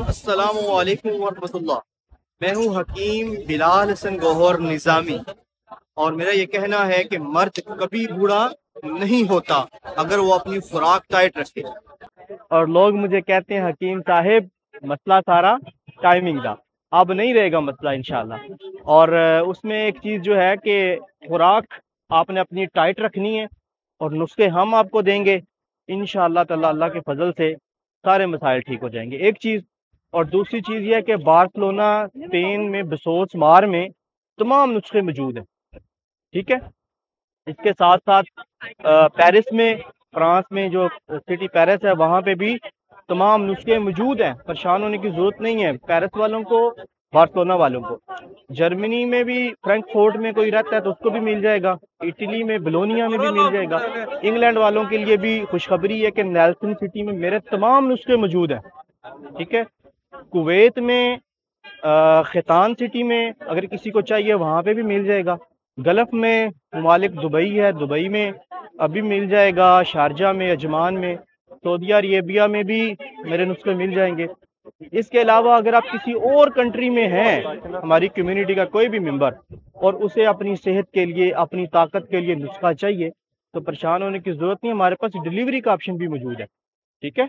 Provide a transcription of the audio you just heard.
السلام علیکم ورحمۃ اللہ۔ میں ہوں حکیم بلال حسن گوہر نظامی، اور میرا یہ کہنا ہے کہ مرد کبھی بوڑھا نہیں ہوتا اگر وہ اپنی خوراک ٹائٹ رکھے۔ اور لوگ مجھے کہتے ہیں حکیم صاحب مسئلہ سارا ٹائمنگ کا، اب نہیں رہے گا مسئلہ انشاءاللہ۔ اور اس میں ایک چیز جو ہے کہ خوراک آپ نے اپنی ٹائٹ رکھنی ہے، اور نسخے ہم آپ کو دیں گے انشاءاللہ تعالی، اللہ کے فضل سے سارے مسائل ٹھیک ہو جائیں گے۔ ایک چیز، اور دوسری چیز یہ ہے کہ بارسلونا اسپین میں بسوس مار میں تمام نسخے موجود ہیں، ٹھیک ہے۔ اس کے ساتھ ساتھ پیرس میں، فرانس میں جو سٹی پیرس ہے، وہاں پہ بھی تمام نسخے موجود ہیں، پریشان ہونے کی ضرورت نہیں ہے پیرس والوں کو، بارسلونا والوں کو۔ جرمنی میں بھی فرینک فورٹ میں کوئی رہتا ہے تو اس کو بھی مل جائے گا، اٹلی میں بلونیا میں بھی مل جائے گا۔ انگلینڈ والوں کے لیے بھی خوشخبری ہے کہ نیلسن سٹی میں میرے تمام نسخے موجود ہیں، ٹھیک ہے۔ کویت میں خیتان سٹی میں اگر کسی کو چاہیے وہاں پہ بھی مل جائے گا۔ گلف میں ممالک دبئی ہے، دبئی میں ابھی مل جائے گا، شارجہ میں، عجمان میں، سعودیہ عربیہ میں بھی میرے نسخے مل جائیں گے۔ اس کے علاوہ اگر آپ کسی اور کنٹری میں ہیں، ہماری کمیونٹی کا کوئی بھی ممبر، اور اسے اپنی صحت کے لیے، اپنی طاقت کے لیے نسخہ چاہیے، تو پریشان ہونے کی ضرورت نہیں، ہمارے پاس ڈیلیوری کا آپشن بھی موجود ہے، ٹھیک ہے۔